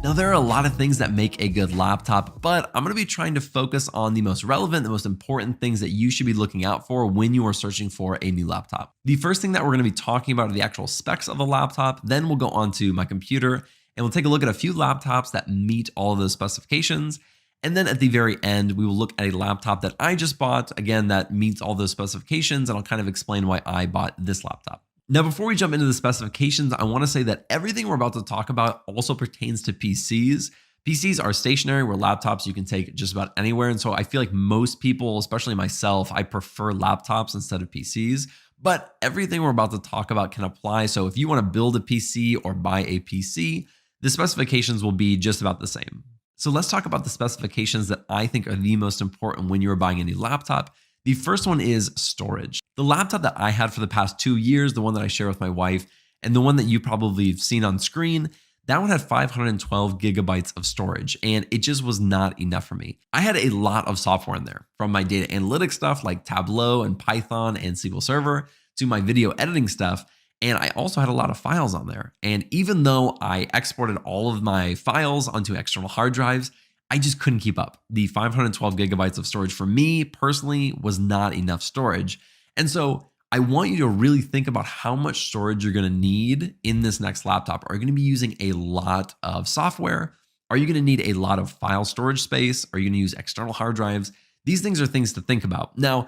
Now, there are a lot of things that make a good laptop, but I'm going to be trying to focus on the most relevant, the most important things that you should be looking out for when you are searching for a new laptop. The first thing that we're going to be talking about are the actual specs of the laptop. Then we'll go on to my computer and we'll take a look at a few laptops that meet all of those specifications. And then at the very end, we will look at a laptop that I just bought, again, that meets all those specifications, and I'll kind of explain why I bought this laptop. Now, before we jump into the specifications, I want to say that everything we're about to talk about also pertains to PCs. PCs are stationary, where laptops you can take just about anywhere. And so I feel like most people, especially myself, I prefer laptops instead of PCs. But everything we're about to talk about can apply. So if you want to build a PC or buy a PC, the specifications will be just about the same. So let's talk about the specifications that I think are the most important when you're buying a new laptop. The first one is storage. The laptop that I had for the past 2 years, the one that I share with my wife, and the one that you probably have seen on screen, that one had 512 gigabytes of storage, and it just was not enough for me. I had a lot of software in there, from my data analytics stuff like Tableau and Python and SQL Server to my video editing stuff, and I also had a lot of files on there. And even though I exported all of my files onto external hard drives, I just couldn't keep up. The 512 gigabytes of storage for me personally was not enough storage. And so I want you to really think about how much storage you're going to need in this next laptop. Are you going to be using a lot of software? Are you going to need a lot of file storage space? Are you going to use external hard drives? These things are things to think about. Now,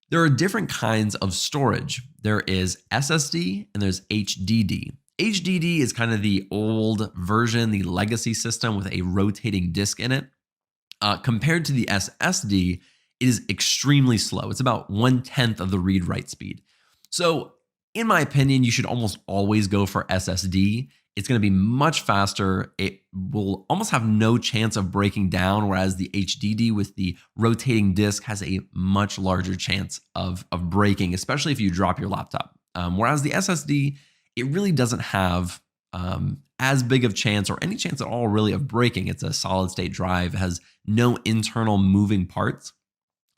there are different kinds of storage. There is SSD and there's HDD. HDD is kind of the old version, the legacy system with a rotating disk in it. Compared to the SSD, it is extremely slow. It's about 1/10 of the read-write speed. So in my opinion, you should almost always go for SSD. It's going to be much faster. It will almost have no chance of breaking down, whereas the HDD with the rotating disk has a much larger chance of breaking, especially if you drop your laptop. Whereas the SSD, it really doesn't have as big of chance or any chance at all really of breaking. It's a solid state drive. It has no internal moving parts.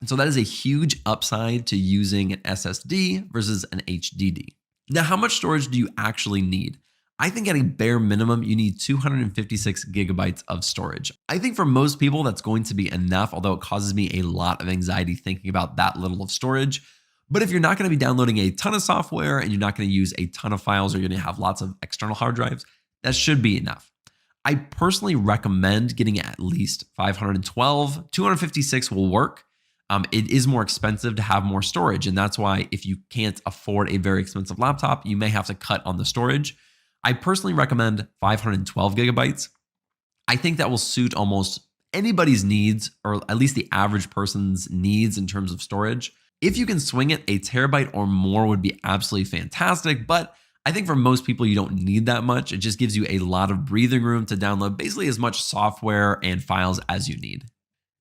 And so that is a huge upside to using an SSD versus an HDD. Now, how much storage do you actually need? I think at a bare minimum, you need 256 gigabytes of storage. I think for most people, that's going to be enough, although it causes me a lot of anxiety thinking about that little of storage. But if you're not going to be downloading a ton of software and you're not going to use a ton of files, or you're going to have lots of external hard drives, that should be enough. I personally recommend getting at least 512. 256 will work. It is more expensive to have more storage. And that's why if you can't afford a very expensive laptop, you may have to cut on the storage. I personally recommend 512 gigabytes. I think that will suit almost anybody's needs, or at least the average person's needs in terms of storage. If you can swing it, a terabyte or more would be absolutely fantastic. But I think for most people, you don't need that much. It just gives you a lot of breathing room to download basically as much software and files as you need.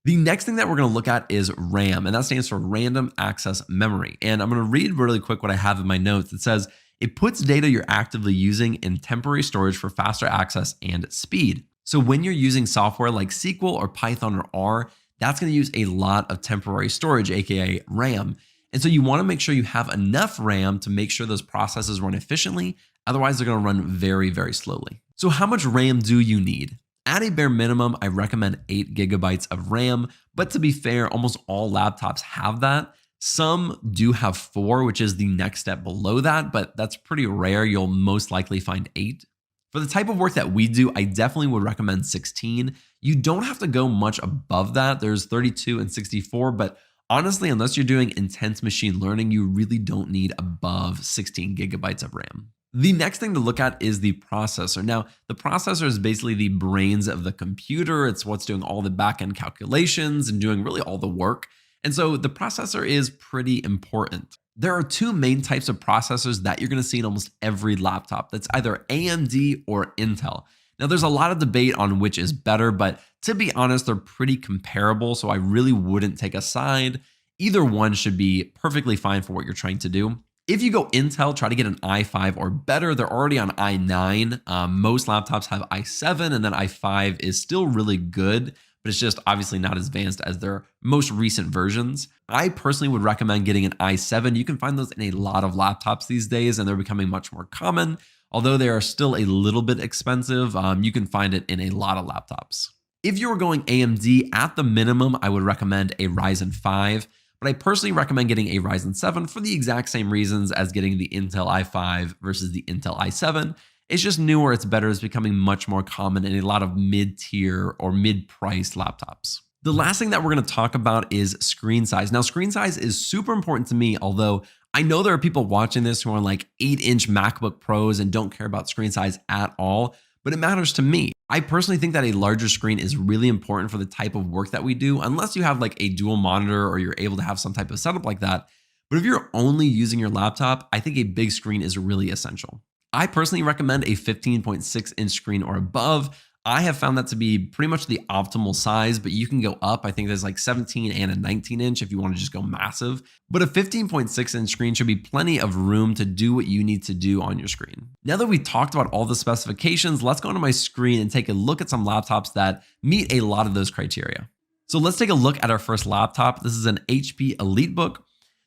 The next thing that we're going to look at is RAM, and that stands for Random Access Memory. And I'm going to read really quick what I have in my notes. It says, it puts data you're actively using in temporary storage for faster access and speed. So when you're using software like SQL or Python or R, that's going to use a lot of temporary storage, aka RAM. And so you want to make sure you have enough RAM to make sure those processes run efficiently. Otherwise, they're going to run very, very slowly. So how much RAM do you need? At a bare minimum, I recommend 8 gigabytes of RAM. But to be fair, almost all laptops have that. Some do have 4, which is the next step below that, but that's pretty rare. You'll most likely find 8. For the type of work that we do, I definitely would recommend 16. You don't have to go much above that. There's 32 and 64, but honestly, unless you're doing intense machine learning, you really don't need above 16 gigabytes of RAM. The next thing to look at is the processor. Now, the processor is basically the brains of the computer. It's what's doing all the back-end calculations and doing really all the work. And so the processor is pretty important. There are 2 main types of processors that you're going to see in almost every laptop. That's either AMD or Intel. Now, there's a lot of debate on which is better, but to be honest, they're pretty comparable. So I really wouldn't take a side. Either one should be perfectly fine for what you're trying to do. If you go Intel, try to get an i5 or better. They're already on i9. Most laptops have i7, and then i5 is still really good, but it's just obviously not as advanced as their most recent versions. I personally would recommend getting an i7. You can find those in a lot of laptops these days, and they're becoming much more common. Although they are still a little bit expensive, you can find it in a lot of laptops. If you were going AMD, at the minimum, I would recommend a Ryzen 5, but I personally recommend getting a Ryzen 7 for the exact same reasons as getting the Intel i5 versus the Intel i7. It's just newer, it's better, it's becoming much more common in a lot of mid-tier or mid-priced laptops. The last thing that we're going to talk about is screen size. Now, screen size is super important to me, although I know there are people watching this who are on like 8-inch MacBook Pros and don't care about screen size at all, but it matters to me. I personally think that a larger screen is really important for the type of work that we do, unless you have like a dual monitor or you're able to have some type of setup like that. But if you're only using your laptop, I think a big screen is really essential. I personally recommend a 15.6-inch screen or above. I have found that to be pretty much the optimal size, but you can go up. I think there's like 17 and a 19-inch if you want to just go massive. But a 15.6-inch screen should be plenty of room to do what you need to do on your screen. Now that we talked about all the specifications, let's go to my screen and take a look at some laptops that meet a lot of those criteria. So let's take a look at our first laptop. This is an HP EliteBook.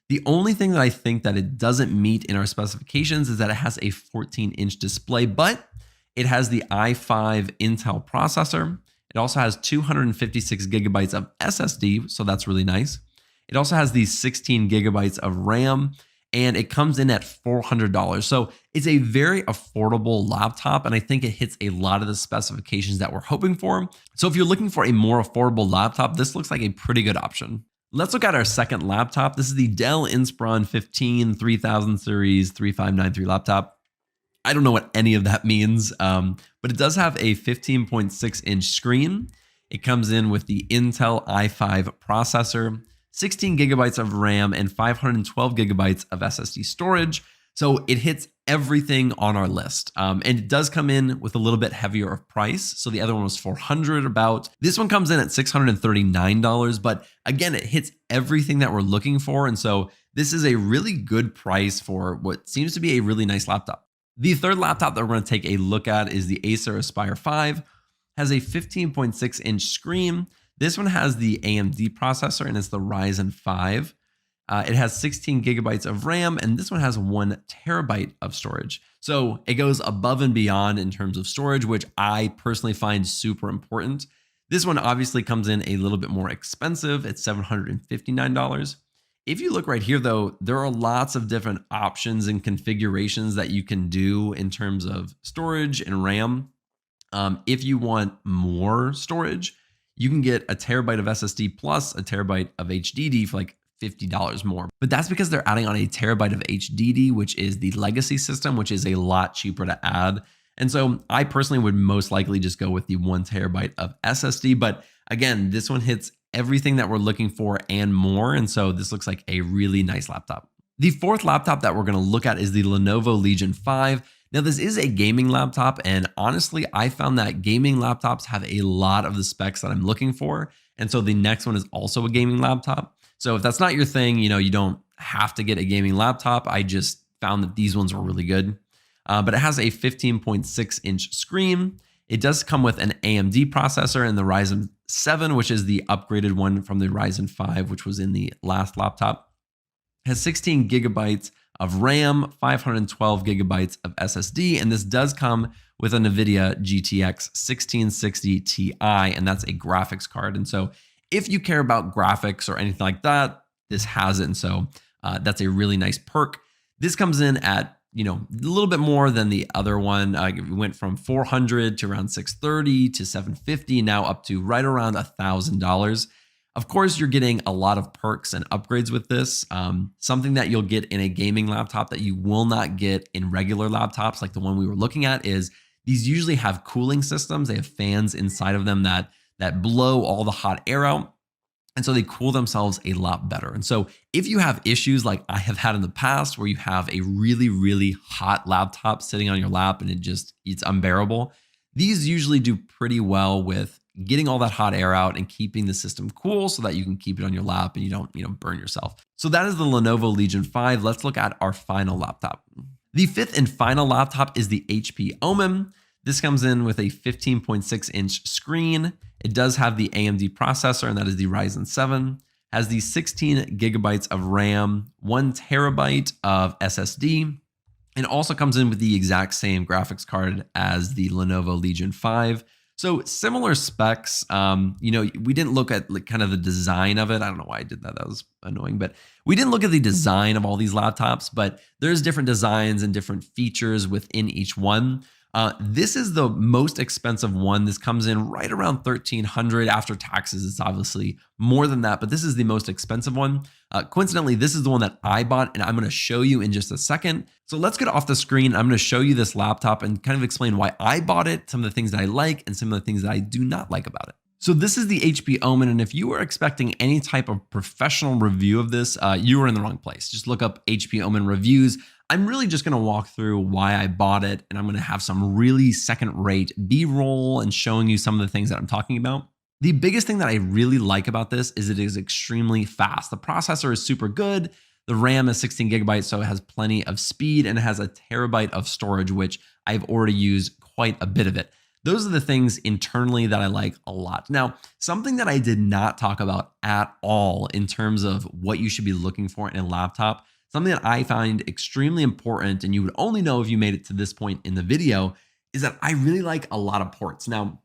The only thing that I think that it doesn't meet in our specifications is that it has a 14-inch display, but it has the i5 Intel processor. It also has 256 gigabytes of SSD, so that's really nice. It also has these 16 gigabytes of RAM, and it comes in at $400. So it's a very affordable laptop, and I think it hits a lot of the specifications that we're hoping for. So if you're looking for a more affordable laptop, this looks like a pretty good option. Let's look at our second laptop. This is the Dell Inspiron 15 3000 series 3593 laptop. I don't know what any of that means, but it does have a 15.6-inch screen. It comes in with the Intel i5 processor, 16 gigabytes of RAM, and 512 gigabytes of SSD storage. So it hits everything on our list. And it does come in with a little bit heavier of price. So the other one was $400 about. This one comes in at $639, but again, it hits everything that we're looking for. And so this is a really good price for what seems to be a really nice laptop. The third laptop that we're going to take a look at is the Acer Aspire 5. Has a 15.6-inch screen. This one has the AMD processor and it's the Ryzen 5. It has 16 gigabytes of RAM, and this one has 1 terabyte of storage. So it goes above and beyond in terms of storage, which I personally find super important. This one obviously comes in a little bit more expensive. It's $759. If you look right here, though, there are lots of different options and configurations that you can do in terms of storage and RAM. If you want more storage, you can get a terabyte of SSD plus a terabyte of HDD for like $50 more. But that's because they're adding on a terabyte of HDD, which is the legacy system, which is a lot cheaper to add. And so I personally would most likely just go with the 1 terabyte of SSD. But again, this one hits everything that we're looking for and more. And so this looks like a really nice laptop. The fourth laptop that we're going to look at is the Lenovo Legion 5. Now, this is a gaming laptop, and honestly, I found that gaming laptops have a lot of the specs that I'm looking for. And so the next one is also a gaming laptop. So if that's not your thing, you don't have to get a gaming laptop. I just found that these ones were really good. But it has a 15.6-inch screen. It does come with an AMD processor and the Ryzen 7, which is the upgraded one from the Ryzen 5, which was in the last laptop. It has 16 gigabytes of RAM, 512 gigabytes of SSD, and this does come with a NVIDIA GTX 1660 Ti, and that's a graphics card. And so if you care about graphics or anything like that, this has it. And so that's a really nice perk. This comes in at a little bit more than the other one. It went from $400 to around $630 to $750, now up to right around $1,000. Of course, you're getting a lot of perks and upgrades with this. Something that you'll get in a gaming laptop that you will not get in regular laptops, like the one we were looking at, is these usually have cooling systems. They have fans inside of them that blow all the hot air out. And so they cool themselves a lot better. And so if you have issues like I have had in the past where you have a really, really hot laptop sitting on your lap and it's unbearable, these usually do pretty well with getting all that hot air out and keeping the system cool so that you can keep it on your lap and you don't burn yourself. So that is the Lenovo Legion 5. Let's look at our final laptop. The fifth and final laptop is the HP Omen. This comes in with a 15.6-inch screen. It does have the AMD processor, and that is the Ryzen 7. Has the 16 gigabytes of RAM, 1 terabyte of SSD. It also comes in with the exact same graphics card as the Lenovo Legion 5. So similar specs. We didn't look at like kind of the design of it. I don't know why I did that. That was annoying, but we didn't look at the design of all these laptops, but there's different designs and different features within each one. This is the most expensive one. This comes in right around 1,300 after taxes. It's obviously more than that, but this is the most expensive one. Coincidentally, this is the one that I bought, and I'm going to show you in just a second. So let's get off the screen. I'm going to show you this laptop and kind of explain why I bought it, some of the things that I like, and some of the things that I do not like about it. So this is the HP Omen, and if you were expecting any type of professional review of this, you were in the wrong place. Just look up HP Omen reviews. I'm really just going to walk through why I bought it, and I'm going to have some really second-rate B-roll and showing you some of the things that I'm talking about. The biggest thing that I really like about this is it is extremely fast. The processor is super good. The RAM is 16 gigabytes, so it has plenty of speed, and it has a terabyte of storage, which I've already used quite a bit of it. Those are the things internally that I like a lot. Now, something that I did not talk about at all in terms of what you should be looking for in a laptop, something that I find extremely important, and you would only know if you made it to this point in the video, is that I really like a lot of ports. Now,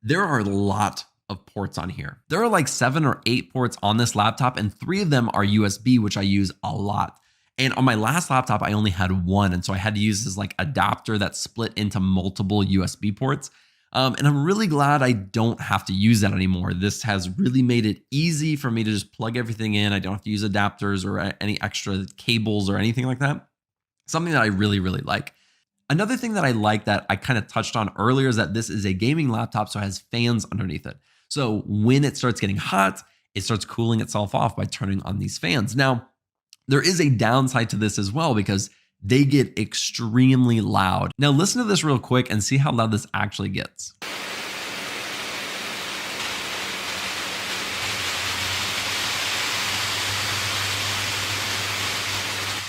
there are a lot of ports on here. There are like 7 or 8 ports on this laptop, and 3 of them are USB, which I use a lot. And on my last laptop, I only had 1. And so I had to use this like adapter that split into multiple USB ports. And I'm really glad I don't have to use that anymore. This has really made it easy for me to just plug everything in. I don't have to use adapters or any extra cables or anything like that. Something that I really, really like. Another thing that I like that I kind of touched on earlier is that this is a gaming laptop, so it has fans underneath it. So when it starts getting hot, it starts cooling itself off by turning on these fans. Now, there is a downside to this as well because they get extremely loud. Now listen to this real quick and see how loud this actually gets.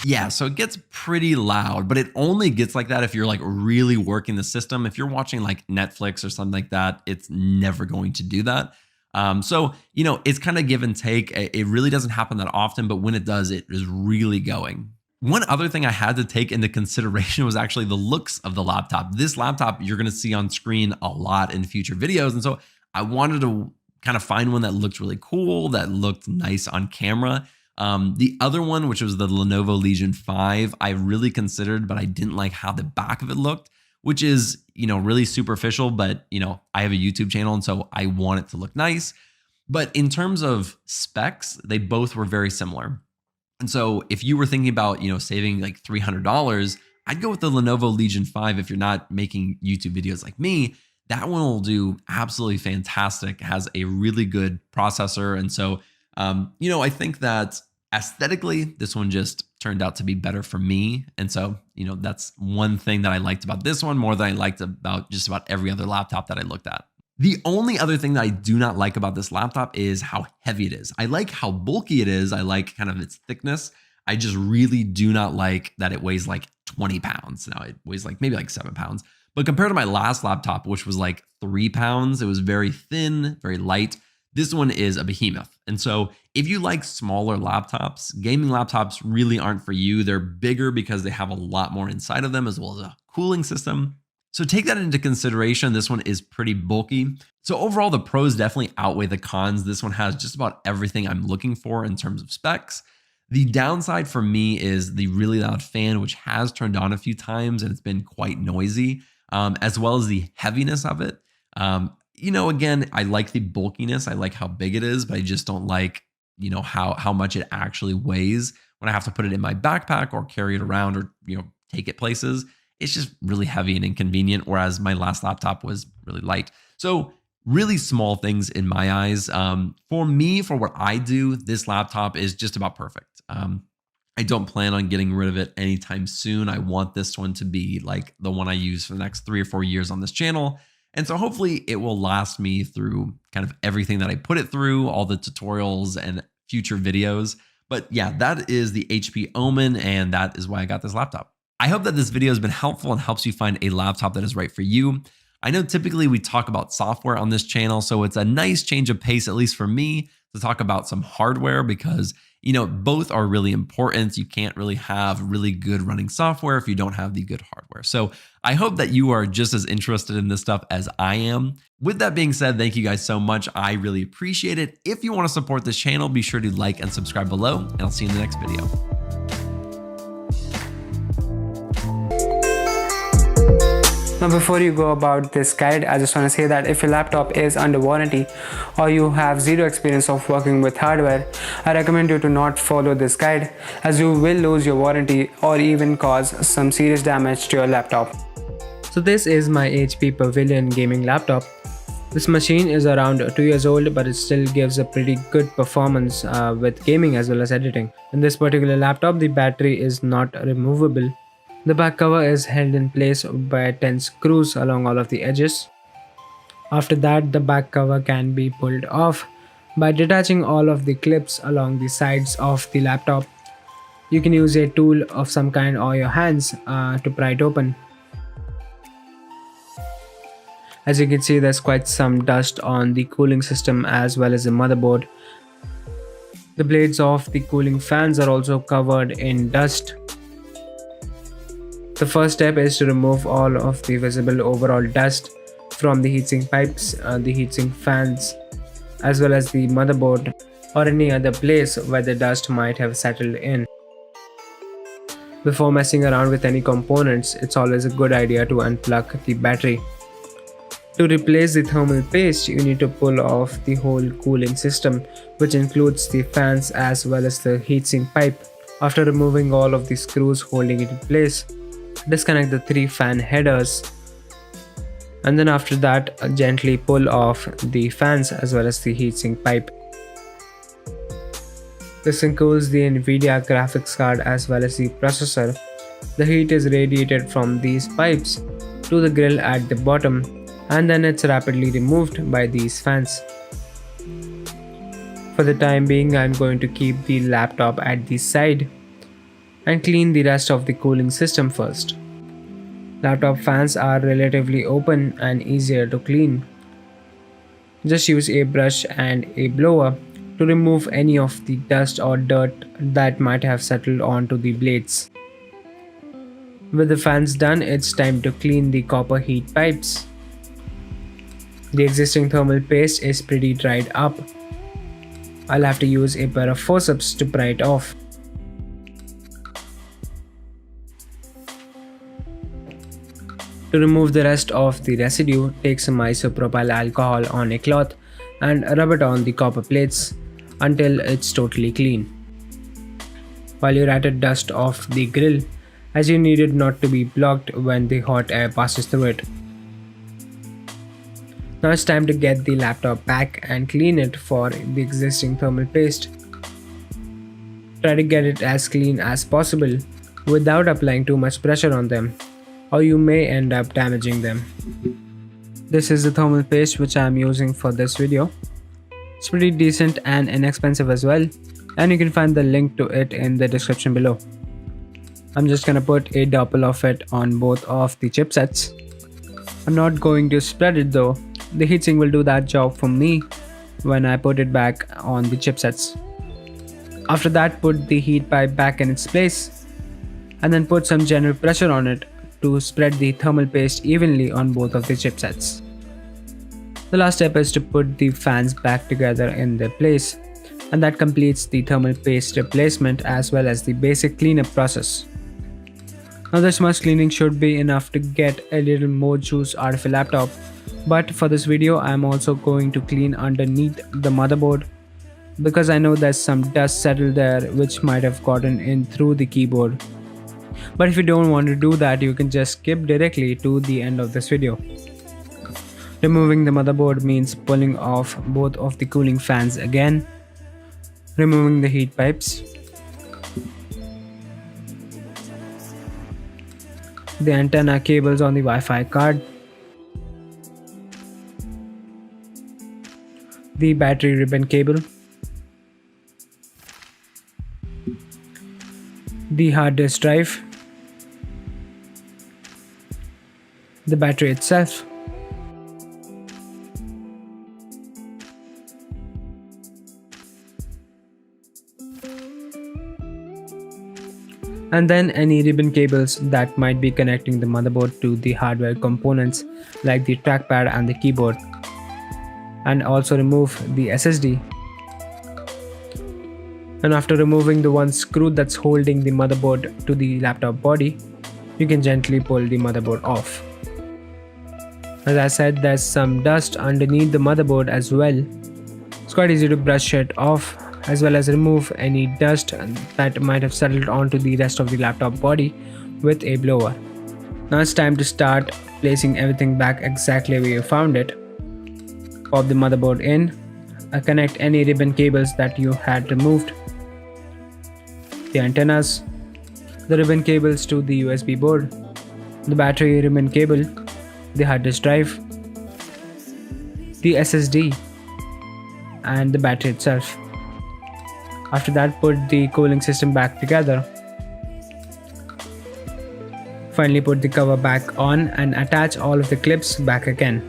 Yeah, so it gets pretty loud, but it only gets like that if you're like really working the system. If you're watching like Netflix or something like that, it's never going to do that. It's kind of give and take. It really doesn't happen that often, but when it does, it is really going. One other thing I had to take into consideration was actually the looks of the laptop. This laptop you're going to see on screen a lot in future videos. And so I wanted to kind of find one that looked really cool, that looked nice on camera. The other one, which was the Lenovo Legion 5, I really considered, but I didn't like how the back of it looked, which is, really superficial, but, I have a YouTube channel, and so I want it to look nice. But in terms of specs, they both were very similar. And so if you were thinking about, saving like $300, I'd go with the Lenovo Legion 5 if you're not making YouTube videos like me. That one will do absolutely fantastic. It has a really good processor. And so, I think that aesthetically, this one just turned out to be better for me. And so, that's one thing that I liked about this one more than I liked about just about every other laptop that I looked at. The only other thing that I do not like about this laptop is how heavy it is. I like how bulky it is. I like kind of its thickness. I just really do not like that it weighs like 20 pounds. Now it weighs like maybe like 7 pounds. But compared to my last laptop, which was like 3 pounds, it was very thin, very light. This one is a behemoth. And so if you like smaller laptops, gaming laptops really aren't for you. They're bigger because they have a lot more inside of them as well as a cooling system. So take that into consideration. This one is pretty bulky. So overall, the pros definitely outweigh the cons. This one has just about everything I'm looking for in terms of specs. The downside for me is the really loud fan, which has turned on a few times and it's been quite noisy, as well as the heaviness of it. Again, I like the bulkiness. I like how big it is, but I just don't like, how much it actually weighs when I have to put it in my backpack or carry it around or, take it places. It's just really heavy and inconvenient, whereas my last laptop was really light. So really small things in my eyes. For me, for what I do, this laptop is just about perfect. I don't plan on getting rid of it anytime soon. I want this one to be like the one I use for the next 3 or 4 years on this channel. And so hopefully it will last me through kind of everything that I put it through, all the tutorials and future videos. But yeah, that is the HP Omen, and that is why I got this laptop. I hope that this video has been helpful and helps you find a laptop that is right for you. I know typically we talk about software on this channel, so it's a nice change of pace, at least for me, to talk about some hardware, because both are really important. You can't really have really good running software if you don't have the good hardware. So I hope that you are just as interested in this stuff as I am. With that being said, thank you guys so much. I really appreciate it. If you want to support this channel, be sure to like and subscribe below, and I'll see you in the next video. Now before you go about this guide, I just want to say that if your laptop is under warranty or you have zero experience of working with hardware, I recommend you to not follow this guide, as you will lose your warranty or even cause some serious damage to your laptop. So this is my HP Pavilion gaming laptop. This machine is around 2 years old, but it still gives a pretty good performance with gaming as well as editing. In this particular laptop, the battery is not removable. The back cover is held in place by 10 screws along all of the edges. After that, the back cover can be pulled off by detaching all of the clips along the sides of the laptop. You can use a tool of some kind or your hands to pry it open. As you can see, there's quite some dust on the cooling system as well as the motherboard. The blades of the cooling fans are also covered in dust. The first step is to remove all of the visible overall dust from the heatsink pipes, the heatsink fans, as well as the motherboard or any other place where the dust might have settled in. Before messing around with any components, it's always a good idea to unplug the battery. To replace the thermal paste, you need to pull off the whole cooling system, which includes the fans as well as the heatsink pipe. After removing all of the screws holding it in place, disconnect the 3 fan headers, and then after that gently pull off the fans as well as the heatsink pipe. This includes the NVIDIA graphics card as well as the processor. The heat is radiated from these pipes to the grill at the bottom, and then it's rapidly removed by these fans. For the time being, I'm going to keep the laptop at the side and clean the rest of the cooling system first. Laptop fans are relatively open and easier to clean. Just use a brush and a blower to remove any of the dust or dirt that might have settled onto the blades. With the fans done, it's time to clean the copper heat pipes. The existing thermal paste is pretty dried up. I'll have to use a pair of forceps to pry it off. To remove the rest of the residue, take some isopropyl alcohol on a cloth and rub it on the copper plates until it's totally clean. While you're at it, dust off the grill, as you need it not to be blocked when the hot air passes through it. Now it's time to get the laptop back and clean it for the existing thermal paste. Try to get it as clean as possible without applying too much pressure on them, or you may end up damaging them. This is the thermal paste which I am using for this video. It's pretty decent and inexpensive as well, and you can find the link to it in the description below. I'm just gonna put a double of it on both of the chipsets. I'm not going to spread it though. The heatsink will do that job for me when I put it back on the chipsets. After that, put the heat pipe back in its place and then put some general pressure on it to spread the thermal paste evenly on both of the chipsets. The last step is to put the fans back together in their place, and that completes the thermal paste replacement as well as the basic cleanup process. Now this much cleaning should be enough to get a little more juice out of a laptop, but for this video I am also going to clean underneath the motherboard because I know there's some dust settled there which might have gotten in through the keyboard. But if you don't want to do that, you can just skip directly to the end of this video. Removing the motherboard means pulling off both of the cooling fans again, removing the heat pipes, the antenna cables on the Wi-Fi card, the battery ribbon cable, the hard disk drive, the battery itself, And then any ribbon cables that might be connecting the motherboard to the hardware components like the trackpad and the keyboard. And also remove the SSD. And after removing the one screw that's holding the motherboard to the laptop body, you can gently pull the motherboard off. As I said, there's some dust underneath the motherboard as well. It's quite easy to brush it off, as well as remove any dust that might have settled onto the rest of the laptop body with a blower. Now it's time to start placing everything back exactly where you found it. Pop the motherboard in, connect any ribbon cables that you had removed, the antennas, the ribbon cables to the USB board, the battery ribbon cable, the hard disk drive, the SSD, and the battery itself. After that, put the cooling system back together. Finally, put the cover back on and attach all of the clips back again.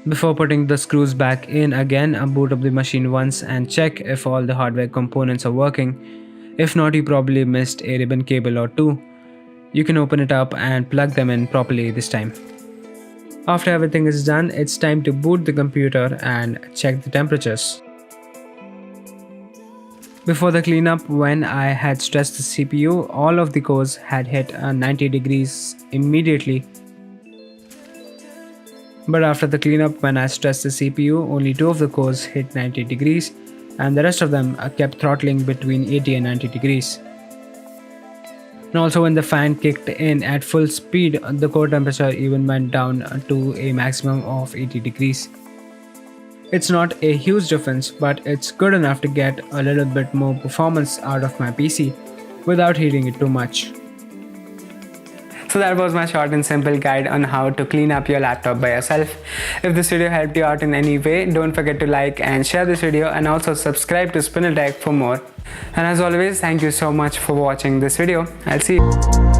Before putting the screws back in again, boot up the machine once and check if all the hardware components are working. If not, you probably missed a ribbon cable or two. You can open it up and plug them in properly this time. After everything is done, it's time to boot the computer and check the temperatures. Before the cleanup, when I had stressed the CPU, all of the cores had hit 90 degrees immediately. But after the cleanup, when I stressed the CPU, only 2 of the cores hit 90 degrees and the rest of them kept throttling between 80 and 90 degrees. And also when the fan kicked in at full speed, the core temperature even went down to a maximum of 80 degrees. It's not a huge difference, but it's good enough to get a little bit more performance out of my PC without heating it too much. So that was my short and simple guide on how to clean up your laptop by yourself. If this video helped you out in any way, don't forget to like and share this video and also subscribe to Spinel Tech for more. And as always, thank you so much for watching this video. I'll see you.